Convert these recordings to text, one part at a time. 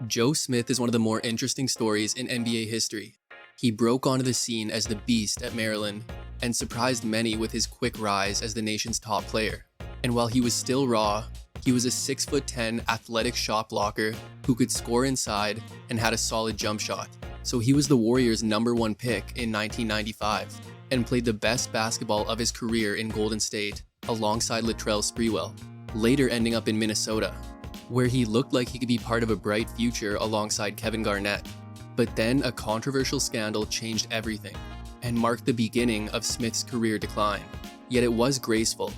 Joe Smith is one of the more interesting stories in NBA history. He broke onto the scene as the Beast at Maryland and surprised many with his quick rise as the nation's top player. And while he was still raw, he was a 6'10" athletic shot blocker who could score inside and had a solid jump shot. So he was the Warriors' #1 pick in 1995 and played the best basketball of his career in Golden State alongside Latrell Sprewell, later ending up in Minnesota, where he looked like he could be part of a bright future alongside Kevin Garnett. But then a controversial scandal changed everything and marked the beginning of Smith's career decline. Yet it was graceful,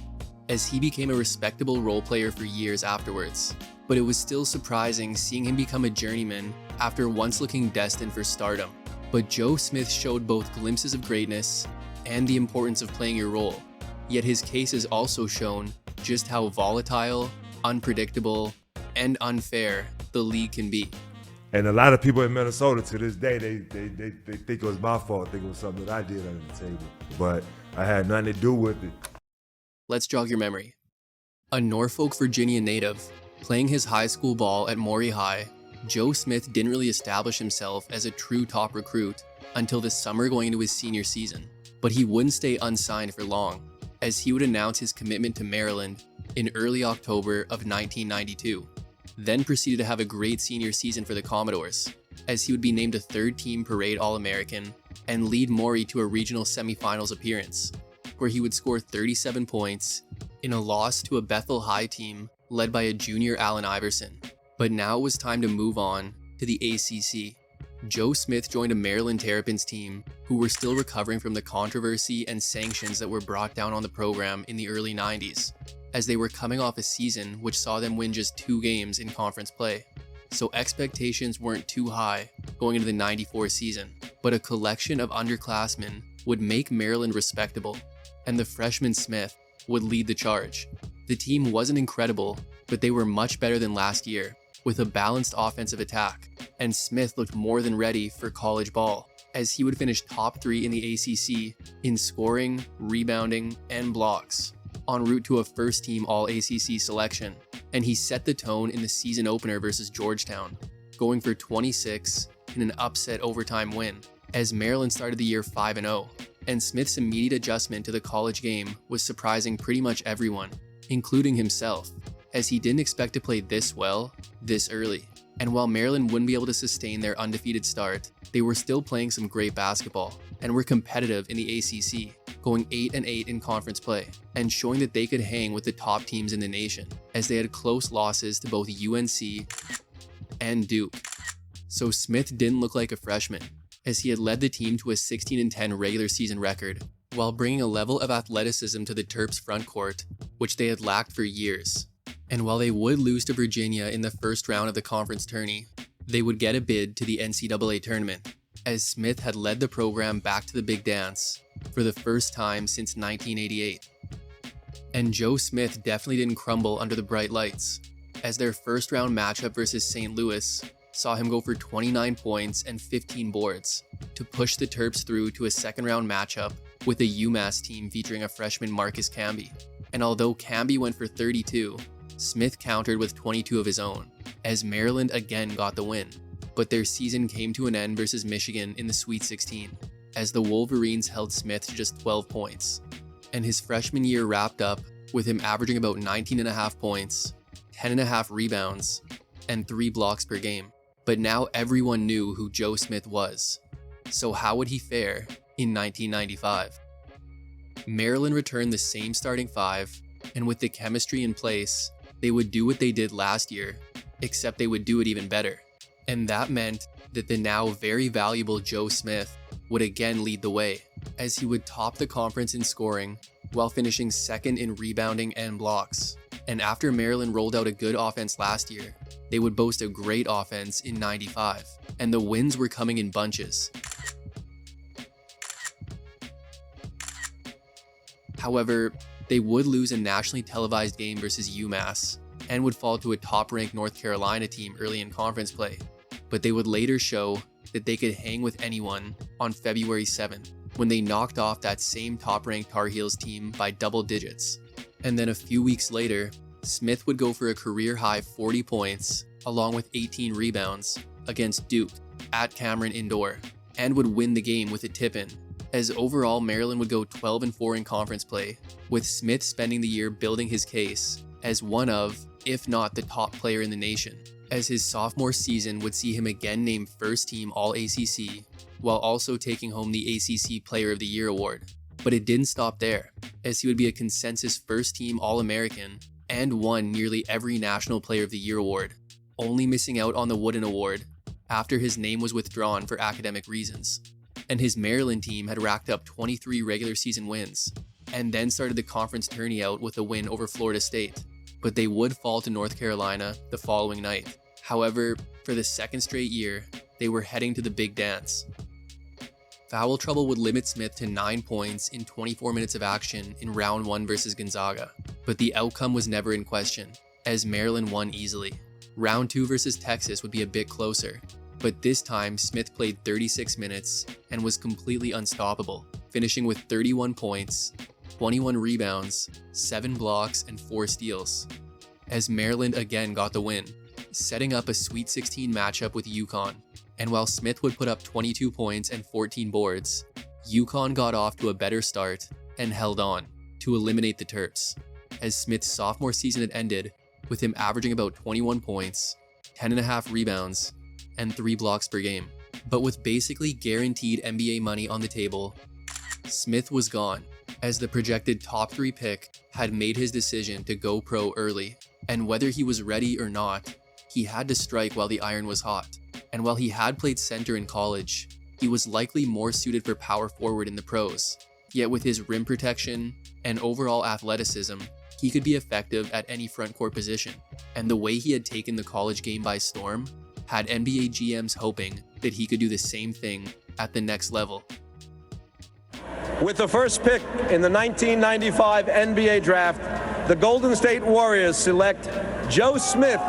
as he became a respectable role player for years afterwards. But it was still surprising seeing him become a journeyman after once looking destined for stardom. But Joe Smith showed both glimpses of greatness and the importance of playing your role. Yet his case has also shown just how volatile, unpredictable, and unfair the league can be. And a lot of people in Minnesota to this day, they think it was my fault, think it was something that I did under the table. But I had nothing to do with it. Let's jog your memory. A Norfolk, Virginia native, playing his high school ball at Maury High, Joe Smith didn't really establish himself as a true top recruit until the summer going into his senior season. But he wouldn't stay unsigned for long, as he would announce his commitment to Maryland in early October of 1992. Then proceeded to have a great senior season for the Commodores, as he would be named a third-team parade All-American and lead Maury to a regional semifinals appearance, where he would score 37 points in a loss to a Bethel High team led by a junior Allen Iverson. But now it was time to move on to the ACC. Joe Smith joined a Maryland Terrapins team who were still recovering from the controversy and sanctions that were brought down on the program in the early 90s, as they were coming off a season which saw them win just 2 games in conference play. So expectations weren't too high going into the 94 season, but a collection of underclassmen would make Maryland respectable, and the freshman Smith would lead the charge. The team wasn't incredible, but they were much better than last year, with a balanced offensive attack, and Smith looked more than ready for college ball, as he would finish top 3 in the ACC in scoring, rebounding, and blocks, en route to a first-team All-ACC selection. And he set the tone in the season opener versus Georgetown, going for 26 in an upset overtime win, as Maryland started the year 5-0. And Smith's immediate adjustment to the college game was surprising pretty much everyone, including himself, as he didn't expect to play this well, this early. And while Maryland wouldn't be able to sustain their undefeated start, they were still playing some great basketball and were competitive in the ACC, going 8-8 in conference play, and showing that they could hang with the top teams in the nation, as they had close losses to both UNC and Duke. So Smith didn't look like a freshman, as he had led the team to a 16-10 regular season record, while bringing a level of athleticism to the Terps front court, which they had lacked for years. And while they would lose to Virginia in the first round of the conference tourney, they would get a bid to the NCAA tournament, as Smith had led the program back to the big dance for the first time since 1988. And Joe Smith definitely didn't crumble under the bright lights, as their first round matchup versus St. Louis saw him go for 29 points and 15 boards to push the Terps through to a second round matchup with a UMass team featuring a freshman Marcus Camby. And although Camby went for 32, Smith countered with 22 of his own, as Maryland again got the win. But their season came to an end versus Michigan in the Sweet 16, as the Wolverines held Smith to just 12 points. And his freshman year wrapped up with him averaging about 19.5 points, 10.5 rebounds, and 3 blocks per game. But now everyone knew who Joe Smith was. So how would he fare in 1995? Maryland returned the same starting 5, and with the chemistry in place, they would do what they did last year, except they would do it even better. And that meant that the now very valuable Joe Smith would again lead the way, as he would top the conference in scoring while finishing second in rebounding and blocks. And after Maryland rolled out a good offense last year, they would boast a great offense in 95, and the wins were coming in bunches. However, they would lose a nationally televised game versus UMass and would fall to a top-ranked North Carolina team early in conference play. But they would later show that they could hang with anyone on February 7th, when they knocked off that same top-ranked Tar Heels team by double digits. And then a few weeks later, Smith would go for a career-high 40 points along with 18 rebounds, against Duke at Cameron Indoor, and would win the game with a tip-in, as overall Maryland would go 12-4 in conference play, with Smith spending the year building his case as one of, if not the top player in the nation, as his sophomore season would see him again named first-team All-ACC, while also taking home the ACC Player of the Year award. But it didn't stop there, as he would be a consensus first-team All-American and won nearly every National Player of the Year award, only missing out on the Wooden Award after his name was withdrawn for academic reasons. And his Maryland team had racked up 23 regular season wins, and then started the conference tourney out with a win over Florida State, but they would fall to North Carolina the following night. However, for the second straight year, they were heading to the big dance. Foul trouble would limit Smith to 9 points in 24 minutes of action in round 1 versus Gonzaga, but the outcome was never in question, as Maryland won easily. Round 2 versus Texas would be a bit closer, but this time Smith played 36 minutes and was completely unstoppable, finishing with 31 points, 21 rebounds, 7 blocks, and 4 steals, as Maryland again got the win, setting up a Sweet 16 matchup with UConn. And while Smith would put up 22 points and 14 boards, UConn got off to a better start and held on to eliminate the Terps, as Smith's sophomore season had ended with him averaging about 21 points, 10.5 rebounds, and 3 blocks per game. But with basically guaranteed NBA money on the table, Smith was gone, as the projected top 3 pick had made his decision to go pro early, and whether he was ready or not, he had to strike while the iron was hot. And while he had played center in college, he was likely more suited for power forward in the pros. Yet with his rim protection and overall athleticism, he could be effective at any front court position. And the way he had taken the college game by storm had NBA GMs hoping that he could do the same thing at the next level. With the first pick in the 1995 NBA Draft, the Golden State Warriors select Joe Smith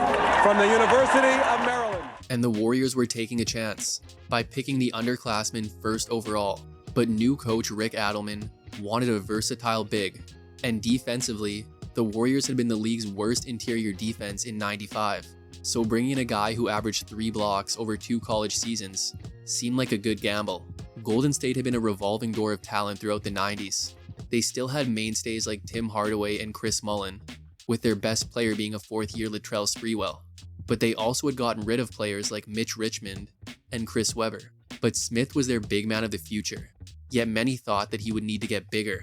from the University of Maryland. And the Warriors were taking a chance by picking the underclassman first overall, but new coach Rick Adelman wanted a versatile big, and defensively, the Warriors had been the league's worst interior defense in '95, so bringing in a guy who averaged 3 blocks over 2 college seasons seemed like a good gamble. Golden State had been a revolving door of talent throughout the '90s. They still had mainstays like Tim Hardaway and Chris Mullin, with their best player being a 4th-year Latrell Sprewell. But they also had gotten rid of players like Mitch Richmond and Chris Webber. But Smith was their big man of the future, yet many thought that he would need to get bigger,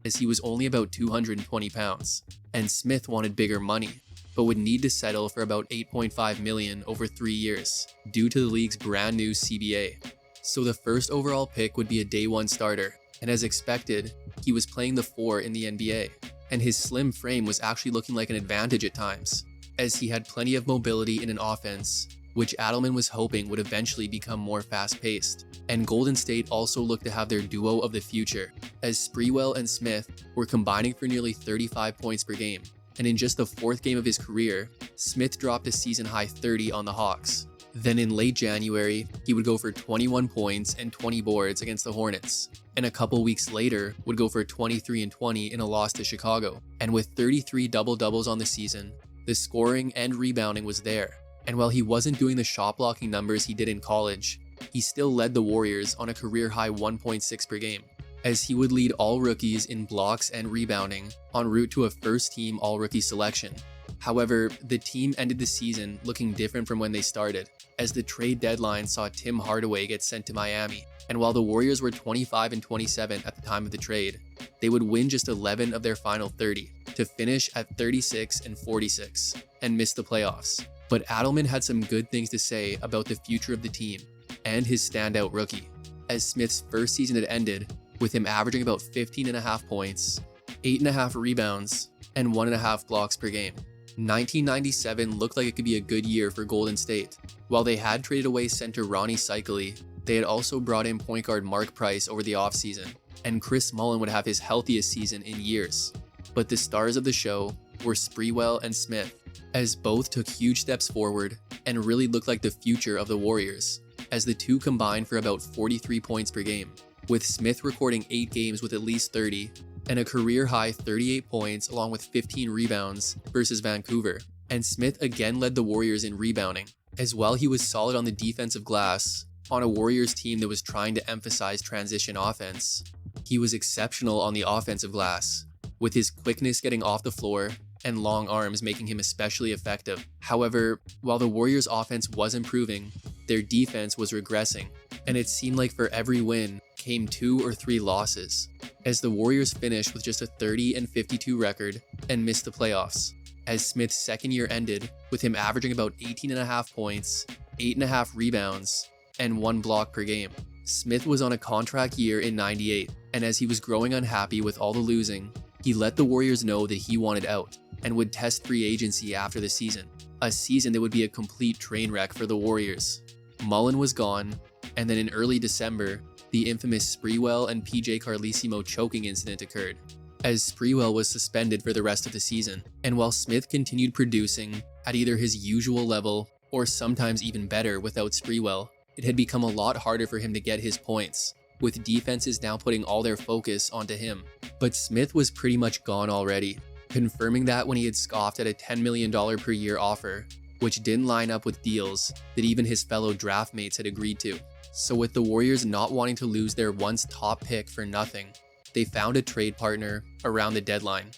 as he was only about 220 pounds. And Smith wanted bigger money, but would need to settle for about $8.5 million over 3 years, due to the league's brand new CBA. So the first overall pick would be a day 1 starter, and as expected, he was playing the 4 in the NBA, and his slim frame was actually looking like an advantage at times, as he had plenty of mobility in an offense, which Adelman was hoping would eventually become more fast-paced. And Golden State also looked to have their duo of the future, as Sprewell and Smith were combining for nearly 35 points per game. And in just the 4th game of his career, Smith dropped a season-high 30 on the Hawks. Then in late January, he would go for 21 points and 20 boards against the Hornets, and a couple weeks later would go for 23 and 20 in a loss to Chicago. And with 33 double-doubles on the season, the scoring and rebounding was there, and while he wasn't doing the shot blocking numbers he did in college, he still led the Warriors on a career-high 1.6 per game, as he would lead all rookies in blocks and rebounding en route to a first-team all-rookie selection. However, the team ended the season looking different from when they started, as the trade deadline saw Tim Hardaway get sent to Miami, and while the Warriors were 25 and 27 at the time of the trade, they would win just 11 of their final 30, to finish at 36 and 46, and miss the playoffs. But Adelman had some good things to say about the future of the team, and his standout rookie, as Smith's first season had ended with him averaging about 15.5 points, 8.5 rebounds, and 1.5 blocks per game. 1997 looked like it could be a good year for Golden State. While they had traded away center Ronnie Cycli, they had also brought in point guard Mark Price over the offseason, and Chris Mullin would have his healthiest season in years. But the stars of the show were Sprewell and Smith, as both took huge steps forward and really looked like the future of the Warriors, as the two combined for about 43 points per game, with Smith recording 8 games with at least 30, and a career-high 38 points along with 15 rebounds versus Vancouver. And Smith again led the Warriors in rebounding. As well, he was solid on the defensive glass. On a Warriors team that was trying to emphasize transition offense, he was exceptional on the offensive glass, with his quickness getting off the floor and long arms making him especially effective. However, while the Warriors' offense was improving, their defense was regressing, and it seemed like for every win came 2 or 3 losses, as the Warriors finished with just a 30-52 record and missed the playoffs, as Smith's second year ended with him averaging about 18.5 points, 8.5 rebounds, and 1 block per game. Smith was on a contract year in '98, and as he was growing unhappy with all the losing, he let the Warriors know that he wanted out and would test free agency after the season, a season that would be a complete train wreck for the Warriors. Mullen was gone, and then in early December, the infamous Sprewell and PJ Carlesimo choking incident occurred, as Sprewell was suspended for the rest of the season. And while Smith continued producing at either his usual level or sometimes even better without Sprewell, it had become a lot harder for him to get his points, with defenses now putting all their focus onto him. But Smith was pretty much gone already, confirming that when he had scoffed at a $10 million per year offer, which didn't line up with deals that even his fellow draft mates had agreed to. So with the Warriors not wanting to lose their once top pick for nothing, they found a trade partner around the deadline.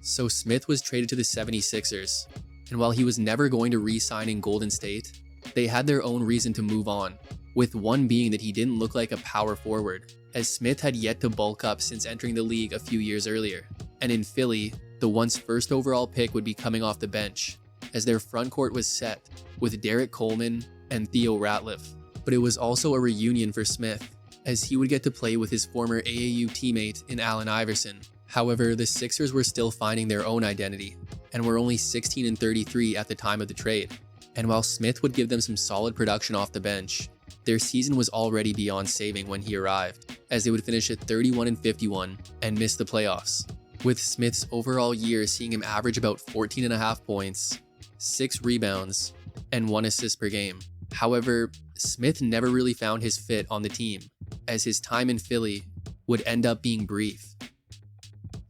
So Smith was traded to the 76ers, and while he was never going to re-sign in Golden State, they had their own reason to move on, with one being that he didn't look like a power forward, as Smith had yet to bulk up since entering the league a few years earlier. And in Philly, the once first overall pick would be coming off the bench, as their front court was set with Derek Coleman and Theo Ratliff. But it was also a reunion for Smith, as he would get to play with his former AAU teammate in Allen Iverson. However, the Sixers were still finding their own identity, and were only 16-33 at the time of the trade. And while Smith would give them some solid production off the bench, their season was already beyond saving when he arrived, as they would finish at 31-51 and miss the playoffs, with Smith's overall year seeing him average about 14.5 points, 6 rebounds, and 1 assist per game. However, Smith never really found his fit on the team, as his time in Philly would end up being brief.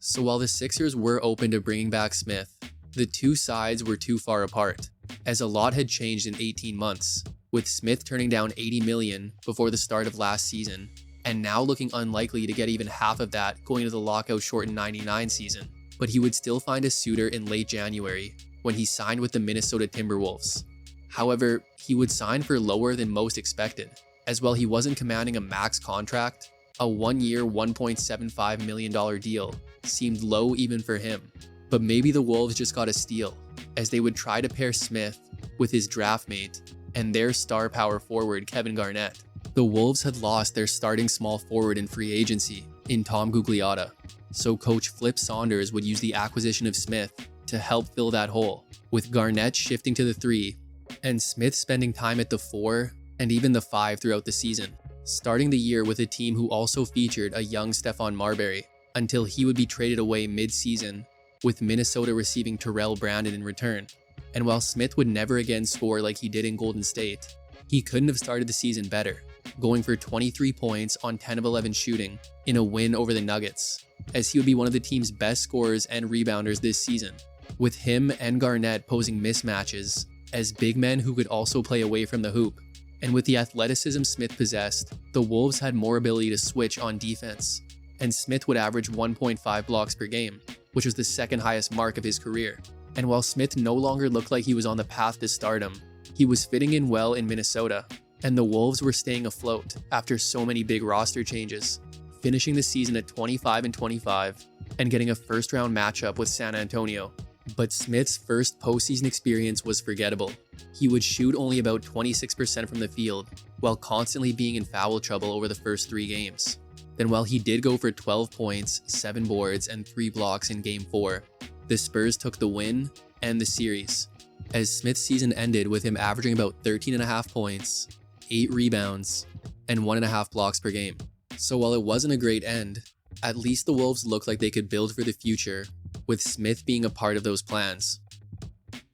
So while the Sixers were open to bringing back Smith, the two sides were too far apart, as a lot had changed in 18 months, with Smith turning down $80 million before the start of last season, and now looking unlikely to get even half of that going into the lockout-shortened '99 season. But he would still find a suitor in late January when he signed with the Minnesota Timberwolves. However, he would sign for lower than most expected, as while he wasn't commanding a max contract, a 1-year $1.75 million deal seemed low even for him. But maybe the Wolves just got a steal, as they would try to pair Smith with his draft mate and their star power forward Kevin Garnett. The Wolves had lost their starting small forward in free agency in Tom Gugliotta, so coach Flip Saunders would use the acquisition of Smith to help fill that hole, with Garnett shifting to the 3 and Smith spending time at the 4 and even the 5 throughout the season, starting the year with a team who also featured a young Stephon Marbury, until he would be traded away mid-season, with Minnesota receiving Terrell Brandon in return. And while Smith would never again score like he did in Golden State, he couldn't have started the season better, going for 23 points on 10 of 11 shooting in a win over the Nuggets, as he would be one of the team's best scorers and rebounders this season, with him and Garnett posing mismatches as big men who could also play away from the hoop. And with the athleticism Smith possessed, the Wolves had more ability to switch on defense, and Smith would average 1.5 blocks per game, which was the second highest mark of his career. And while Smith no longer looked like he was on the path to stardom, he was fitting in well in Minnesota, and the Wolves were staying afloat after so many big roster changes, finishing the season at 25-25 and getting a first-round matchup with San Antonio. But Smith's first postseason experience was forgettable. He would shoot only about 26% from the field, while constantly being in foul trouble over the first 3 games. Then while he did go for 12 points, 7 boards, and 3 blocks in Game 4, the Spurs took the win and the series, as Smith's season ended with him averaging about 13.5 points, 8 rebounds, and 1.5 blocks per game. So while it wasn't a great end, at least the Wolves looked like they could build for the future, with Smith being a part of those plans.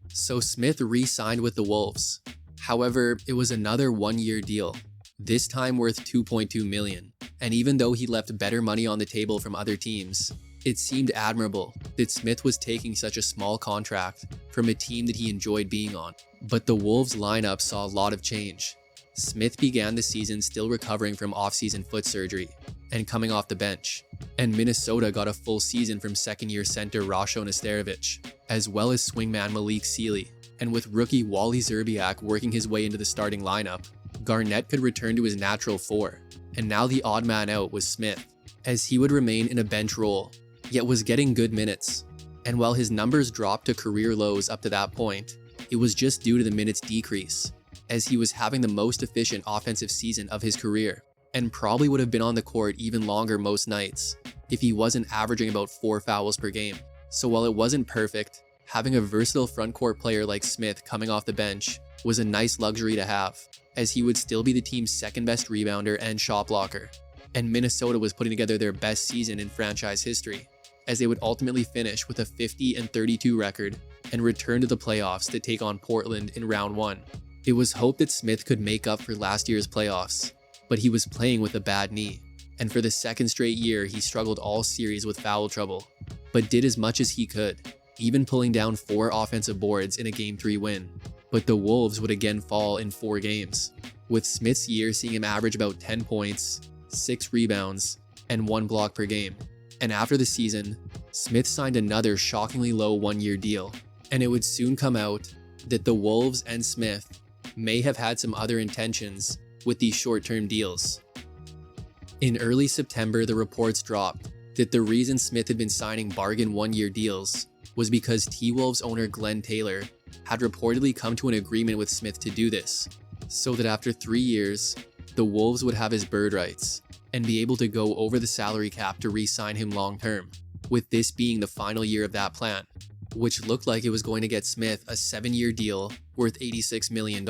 So Smith re-signed with the Wolves. However, it was another 1-year deal, this time worth $2.2 million. And even though he left better money on the table from other teams, It seemed admirable that Smith was taking such a small contract from a team that he enjoyed being on. But the Wolves lineup saw a lot of change. Smith began the season still recovering from off-season foot surgery and coming off the bench, and Minnesota got a full season from second-year center Rasho Nesterovic, as well as swingman Malik Sealy. And with rookie Wally Szczerbiak working his way into the starting lineup, Garnett could return to his natural four, and now the odd man out was Smith, as he would remain in a bench role, yet was getting good minutes. And while his numbers dropped to career lows up to that point, it was just due to the minutes decrease, as he was having the most efficient offensive season of his career, and probably would have been on the court even longer most nights if he wasn't averaging about 4 fouls per game. So while it wasn't perfect, having a versatile frontcourt player like Smith coming off the bench was a nice luxury to have, as he would still be the team's second best rebounder and shot blocker. And Minnesota was putting together their best season in franchise history, as they would ultimately finish with a 50-32 record and return to the playoffs to take on Portland in round 1. It was hoped that Smith could make up for last year's playoffs, but he was playing with a bad knee, and for the second straight year he struggled all series with foul trouble, but did as much as he could, even pulling down 4 offensive boards in a Game 3 win. But the Wolves would again fall in 4 games, with Smith's year seeing him average about 10 points, 6 rebounds, and 1 block per game. And after the season, Smith signed another shockingly low 1-year deal, and it would soon come out that the Wolves and Smith may have had some other intentions with these short-term deals. In early September, the reports dropped that the reason Smith had been signing bargain 1-year deals was because T-Wolves owner Glenn Taylor had reportedly come to an agreement with Smith to do this, so that after 3 years, the Wolves would have his bird rights and be able to go over the salary cap to re-sign him long-term, with this being the final year of that plan, which looked like it was going to get Smith a 7-year deal worth $86 million.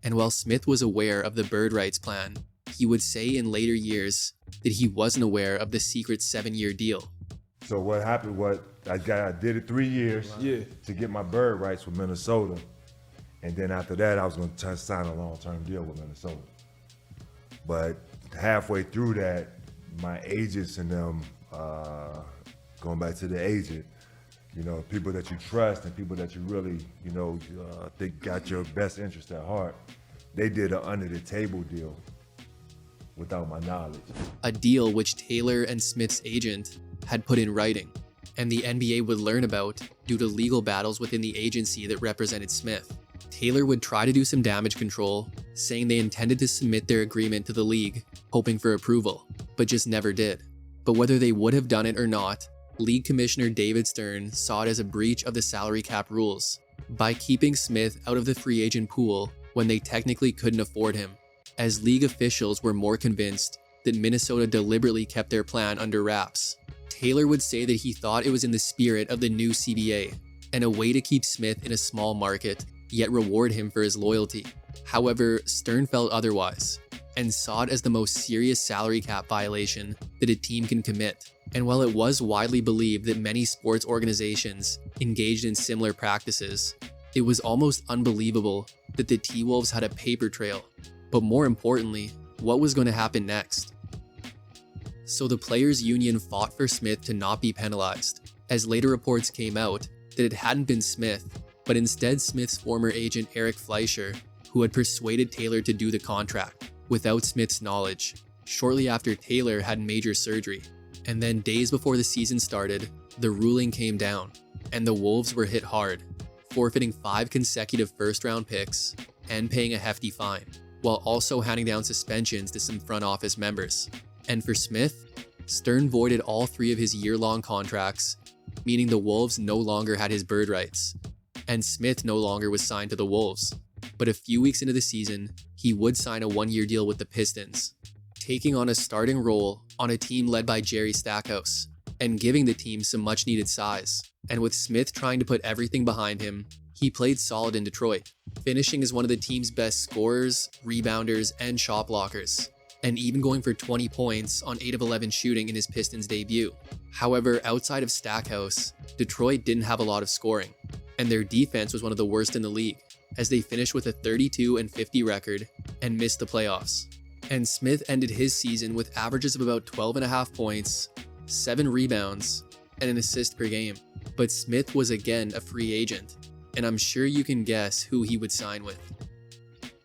And while Smith was aware of the bird rights plan, he would say in later years that he wasn't aware of the secret 7-year deal. So what happened was I did it 3 years to get my bird rights with Minnesota. And then after that, I was going to sign a long-term deal with Minnesota. But halfway through that, my agents and them, going back to the agent, you know, people that you trust and people that you really, you know, think got your best interest at heart, they did an under-the-table deal without my knowledge. A deal which Taylor and Smith's agent had put in writing, and the NBA would learn about due to legal battles within the agency that represented Smith. Taylor would try to do some damage control, saying they intended to submit their agreement to the league, hoping for approval, but just never did. But whether they would have done it or not, League Commissioner David Stern saw it as a breach of the salary cap rules by keeping Smith out of the free agent pool when they technically couldn't afford him, as league officials were more convinced that Minnesota deliberately kept their plan under wraps. Taylor would say that he thought it was in the spirit of the new CBA and a way to keep Smith in a small market, yet reward him for his loyalty. However, Stern felt otherwise and saw it as the most serious salary cap violation that a team can commit. And while it was widely believed that many sports organizations engaged in similar practices, it was almost unbelievable that the T-Wolves had a paper trail. But more importantly, what was going to happen next? So the players' union fought for Smith to not be penalized, as later reports came out that it hadn't been Smith, but instead Smith's former agent Eric Fleischer, who had persuaded Taylor to do the contract without Smith's knowledge, shortly after Taylor had major surgery. And then days before the season started, the ruling came down, and the Wolves were hit hard, forfeiting 5 consecutive first-round picks and paying a hefty fine, while also handing down suspensions to some front office members. And for Smith, Stern voided all 3 of his year-long contracts, meaning the Wolves no longer had his bird rights, and Smith no longer was signed to the Wolves. But a few weeks into the season, he would sign a 1-year deal with the Pistons, taking on a starting role on a team led by Jerry Stackhouse, and giving the team some much-needed size. And with Smith trying to put everything behind him, he played solid in Detroit, finishing as one of the team's best scorers, rebounders, and shot blockers, and even going for 20 points on 8 of 11 shooting in his Pistons debut. However, outside of Stackhouse, Detroit didn't have a lot of scoring, and their defense was one of the worst in the league, as they finished with a 32-50 record and missed the playoffs. And Smith ended his season with averages of about 12.5 points, 7 rebounds, and an assist per game. But Smith was again a free agent, and I'm sure you can guess who he would sign with.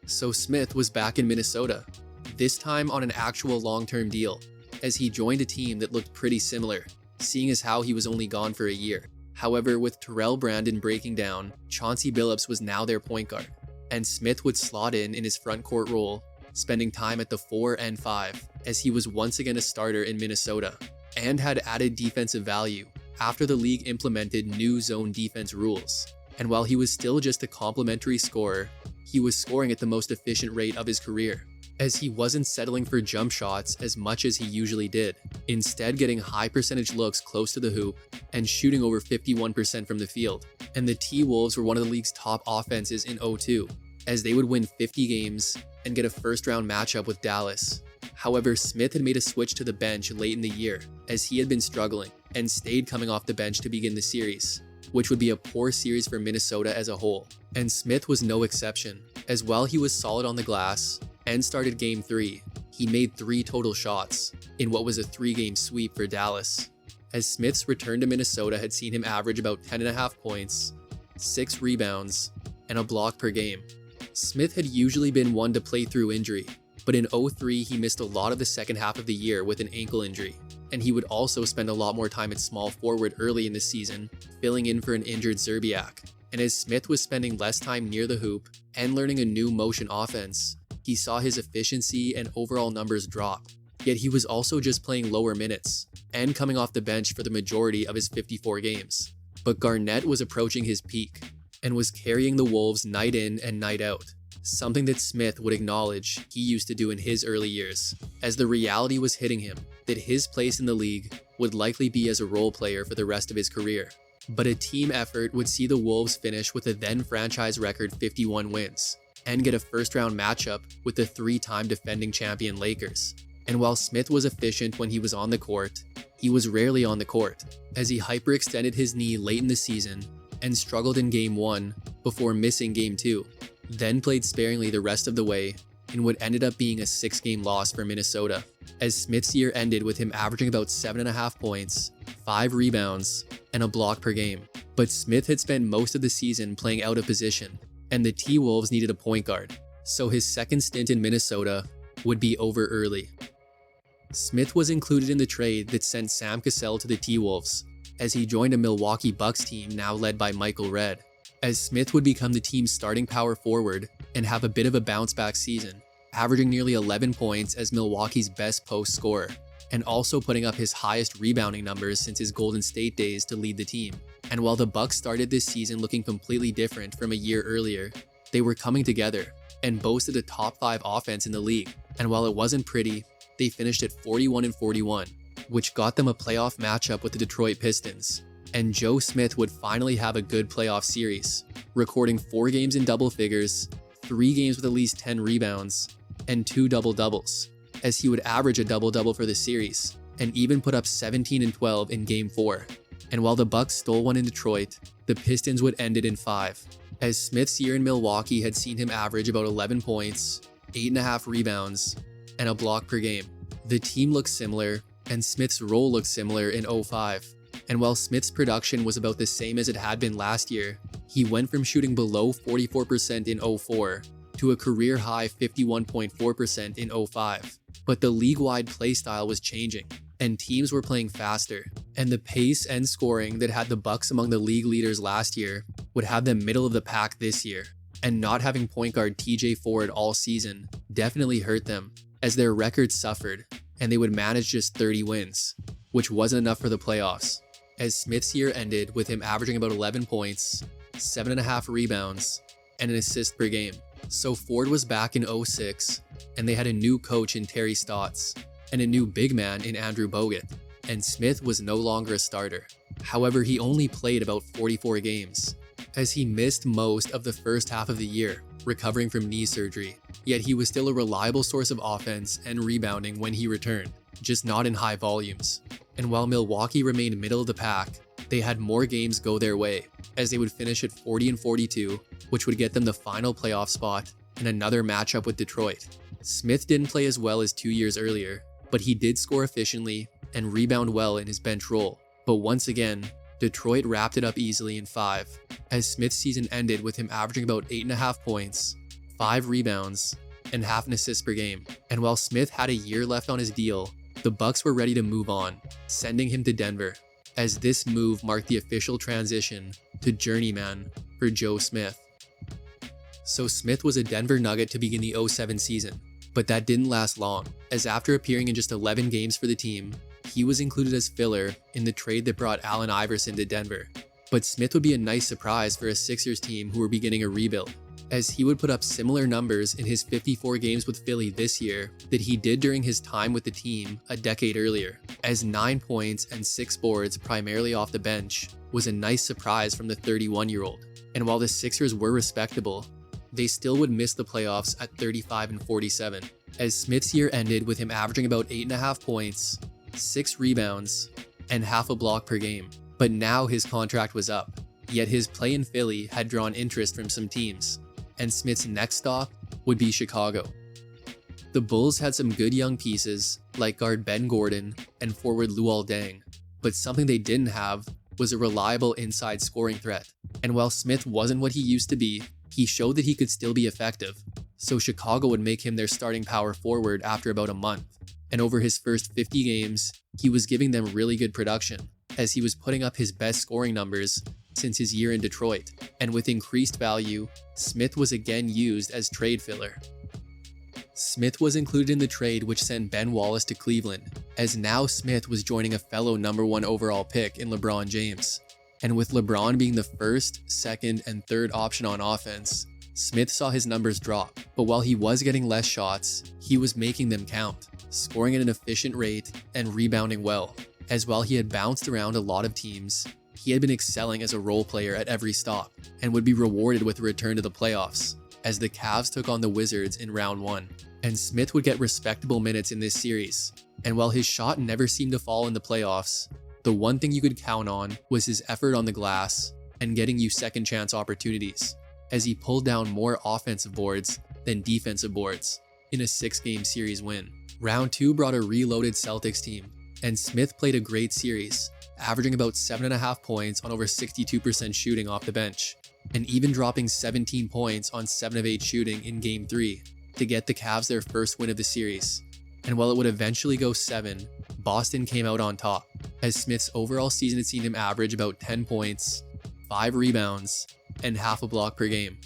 So Smith was back in Minnesota, this time on an actual long-term deal, as he joined a team that looked pretty similar, seeing as how he was only gone for a year. However, with Terrell Brandon breaking down, Chauncey Billups was now their point guard, and Smith would slot in his front court role, spending time at the 4 and 5, as he was once again a starter in Minnesota, and had added defensive value after the league implemented new zone defense rules. And while he was still just a complimentary scorer, he was scoring at the most efficient rate of his career, as he wasn't settling for jump shots as much as he usually did, instead getting high percentage looks close to the hoop and shooting over 51% from the field. And the T-Wolves were one of the league's top offenses in 02, as they would win 50 games and get a first-round matchup with Dallas. However, Smith had made a switch to the bench late in the year, as he had been struggling, and stayed coming off the bench to begin the series, which would be a poor series for Minnesota as a whole. And Smith was no exception, as while he was solid on the glass and started Game 3, he made 3 total shots in what was a 3-game sweep for Dallas, as Smith's return to Minnesota had seen him average about 10.5 points, 6 rebounds, and a block per game. Smith had usually been one to play through injury, but in 03 he missed a lot of the second half of the year with an ankle injury, and he would also spend a lot more time at small forward early in the season, filling in for an injured Zerbiak. And as Smith was spending less time near the hoop and learning a new motion offense, he saw his efficiency and overall numbers drop. Yet he was also just playing lower minutes and coming off the bench for the majority of his 54 games. But Garnett was approaching his peak and was carrying the Wolves night in and night out, something that Smith would acknowledge he used to do in his early years, as the reality was hitting him that his place in the league would likely be as a role player for the rest of his career. But a team effort would see the Wolves finish with a then franchise record 51 wins and get a first-round matchup with the 3-time defending champion Lakers. And while Smith was efficient when he was on the court, he was rarely on the court, as he hyperextended his knee late in the season and struggled in Game 1 before missing Game 2, then played sparingly the rest of the way in what ended up being a 6-game loss for Minnesota, as Smith's year ended with him averaging about 7.5 points, 5 rebounds, and a block per game. But Smith had spent most of the season playing out of position, and the T-Wolves needed a point guard, so his second stint in Minnesota would be over early. Smith was included in the trade that sent Sam Cassell to the T-Wolves, as he joined a Milwaukee Bucks team now led by Michael Redd, as Smith would become the team's starting power forward and have a bit of a bounce-back season, averaging nearly 11 points as Milwaukee's best post scorer, and also putting up his highest rebounding numbers since his Golden State days to lead the team. And while the Bucks started this season looking completely different from a year earlier, they were coming together and boasted a top 5 offense in the league. And while it wasn't pretty, they finished at 41-41, which got them a playoff matchup with the Detroit Pistons. And Joe Smith would finally have a good playoff series, recording 4 games in double figures, 3 games with at least 10 rebounds, and 2 double-doubles, as he would average a double-double for the series, and even put up 17 and 12 in Game 4. And while the Bucks stole one in Detroit, the Pistons would end it in 5, as Smith's year in Milwaukee had seen him average about 11 points, 8.5 rebounds, and a block per game. The team looked similar, and Smith's role looked similar in 05. And while Smith's production was about the same as it had been last year, he went from shooting below 44% in 04 to a career-high 51.4% in 05. But the league-wide play style was changing, and teams were playing faster, and the pace and scoring that had the Bucks among the league leaders last year would have them middle of the pack this year. And not having point guard TJ Ford all season definitely hurt them, as their record suffered, and they would manage just 30 wins, which wasn't enough for the playoffs, as Smith's year ended with him averaging about 11 points, 7.5 rebounds, and an assist per game. So Ford was back in 06, and they had a new coach in Terry Stotts, and a new big man in Andrew Bogut, and Smith was no longer a starter. However, he only played about 44 games, as he missed most of the first half of the year, recovering from knee surgery. Yet he was still a reliable source of offense and rebounding when he returned, just not in high volumes. And while Milwaukee remained middle of the pack, they had more games go their way, as they would finish at 40-42, which would get them the final playoff spot and another matchup with Detroit. Smith didn't play as well as 2 years earlier, but he did score efficiently and rebound well in his bench role. But once again, Detroit wrapped it up easily in 5, as Smith's season ended with him averaging about 8.5 points, 5 rebounds, and half an assist per game. And while Smith had a year left on his deal, the Bucks were ready to move on, sending him to Denver, as this move marked the official transition to journeyman for Joe Smith. So Smith was a Denver Nugget to begin the 07 season, but that didn't last long, as after appearing in just 11 games for the team, he was included as filler in the trade that brought Allen Iverson to Denver. But Smith would be a nice surprise for a Sixers team who were beginning a rebuild, as he would put up similar numbers in his 54 games with Philly this year that he did during his time with the team a decade earlier, as 9 points and 6 boards primarily off the bench was a nice surprise from the 31-year-old. And while the Sixers were respectable, they still would miss the playoffs at 35-47, as Smith's year ended with him averaging about 8.5 points, 6 rebounds, and half a block per game. But now his contract was up, yet his play in Philly had drawn interest from some teams, and Smith's next stop would be Chicago. The Bulls had some good young pieces like guard Ben Gordon and forward Luol Deng, but something they didn't have was a reliable inside scoring threat. And while Smith wasn't what he used to be, he showed that he could still be effective, so Chicago would make him their starting power forward after about a month. And over his first 50 games, he was giving them really good production, as he was putting up his best scoring numbers since his year in Detroit. And with increased value, Smith was again used as trade filler. Smith was included in the trade which sent Ben Wallace to Cleveland, as now Smith was joining a fellow #1 overall pick in LeBron James. And with LeBron being the first, second, and third option on offense, Smith saw his numbers drop. But while he was getting less shots, he was making them count, scoring at an efficient rate and rebounding well. As while he had bounced around a lot of teams, he had been excelling as a role player at every stop and would be rewarded with a return to the playoffs, as the Cavs took on the Wizards in round 1. And Smith would get respectable minutes in this series. And while his shot never seemed to fall in the playoffs, the one thing you could count on was his effort on the glass and getting you second chance opportunities, as he pulled down more offensive boards than defensive boards in a 6-game series win. Round 2 brought a reloaded Celtics team, and Smith played a great series, averaging about 7.5 points on over 62% shooting off the bench, and even dropping 17 points on 7 of 8 shooting in Game 3 to get the Cavs their first win of the series. And while it would eventually go 7, Boston came out on top, as Smith's overall season had seen him average about 10 points, 5 rebounds, and half a block per game.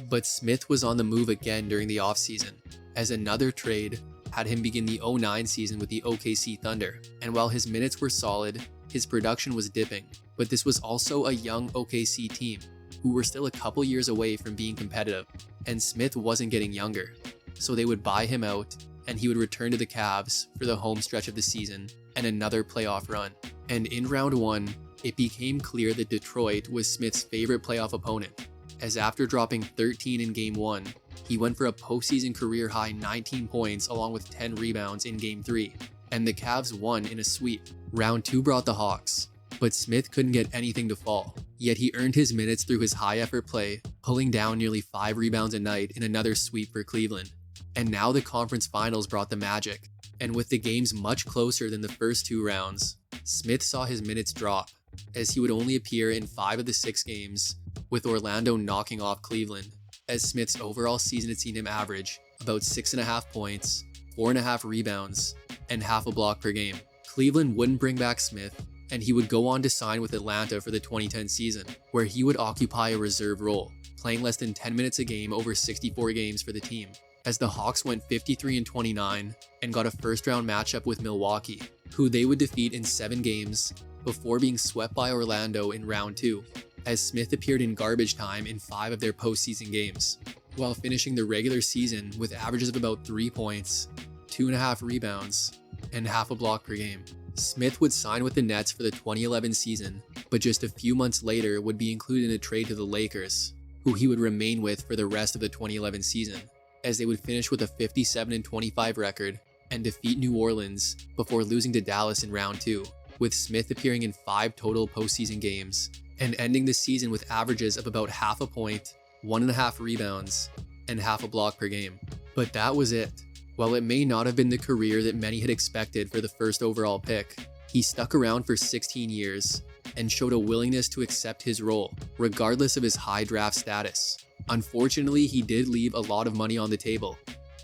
But Smith was on the move again during the offseason, as another trade had him begin the 09 season with the OKC Thunder. And while his minutes were solid, his production was dipping. But this was also a young OKC team, who were still a couple years away from being competitive, and Smith wasn't getting younger. So they would buy him out, and he would return to the Cavs for the home stretch of the season and another playoff run. And in round 1, it became clear that Detroit was Smith's favorite playoff opponent, as after dropping 13 in Game 1, he went for a postseason career-high 19 points along with 10 rebounds in Game 3, and the Cavs won in a sweep. Round 2 brought the Hawks, but Smith couldn't get anything to fall, yet he earned his minutes through his high-effort play, pulling down nearly 5 rebounds a night in another sweep for Cleveland. And now the conference finals brought the magic, and with the games much closer than the first 2 rounds, Smith saw his minutes drop, as he would only appear in 5 of the 6 games, with Orlando knocking off Cleveland, as Smith's overall season had seen him average about 6.5 points, 4.5 rebounds, and half a block per game. Cleveland wouldn't bring back Smith, and he would go on to sign with Atlanta for the 2010 season, where he would occupy a reserve role, playing less than 10 minutes a game over 64 games for the team, as the Hawks went 53-29 and got a first-round matchup with Milwaukee, who they would defeat in 7 games before being swept by Orlando in round 2, as Smith appeared in garbage time in 5 of their postseason games, while finishing the regular season with averages of about 3 points, 2.5 rebounds, and half a block per game. Smith would sign with the Nets for the 2011 season, but just a few months later would be included in a trade to the Lakers, who he would remain with for the rest of the 2011 season, as they would finish with a 57-25 record and defeat New Orleans before losing to Dallas in round 2, with Smith appearing in 5 total postseason games and ending the season with averages of about half a point, 1.5 rebounds, and half a block per game. But that was it. While it may not have been the career that many had expected for the first overall pick, He stuck around for 16 years and showed a willingness to accept his role, regardless of his high draft status. Unfortunately, he did leave a lot of money on the table,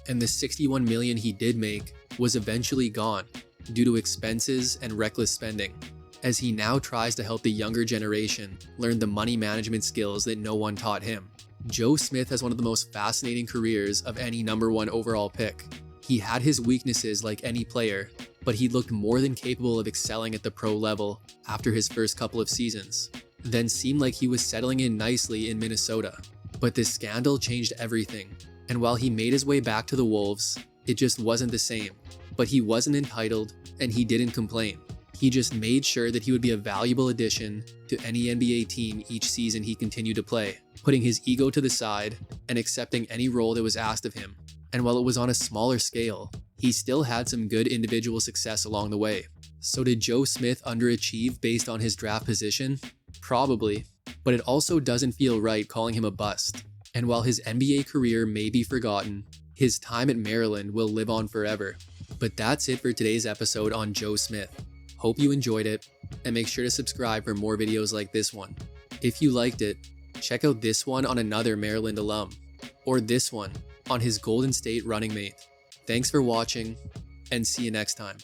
and the $61 million he did make was eventually gone due to expenses and reckless spending, as he now tries to help the younger generation learn the money management skills that no one taught him. Joe Smith has one of the most fascinating careers of any #1 overall pick. He had his weaknesses like any player, but he looked more than capable of excelling at the pro level after his first couple of seasons, then seemed like he was settling in nicely in Minnesota. But this scandal changed everything, and while he made his way back to the Wolves, it just wasn't the same. But he wasn't entitled, and he didn't complain. He just made sure that he would be a valuable addition to any NBA team each season he continued to play, putting his ego to the side and accepting any role that was asked of him. And while it was on a smaller scale, he still had some good individual success along the way. So did Joe Smith underachieve based on his draft position? Probably, but it also doesn't feel right calling him a bust. And while his NBA career may be forgotten, his time at Maryland will live on forever. But that's it for today's episode on Joe Smith. Hope you enjoyed it, and make sure to subscribe for more videos like this one. If you liked it, check out this one on another Maryland alum, or this one on his Golden State running mate. Thanks for watching, and see you next time.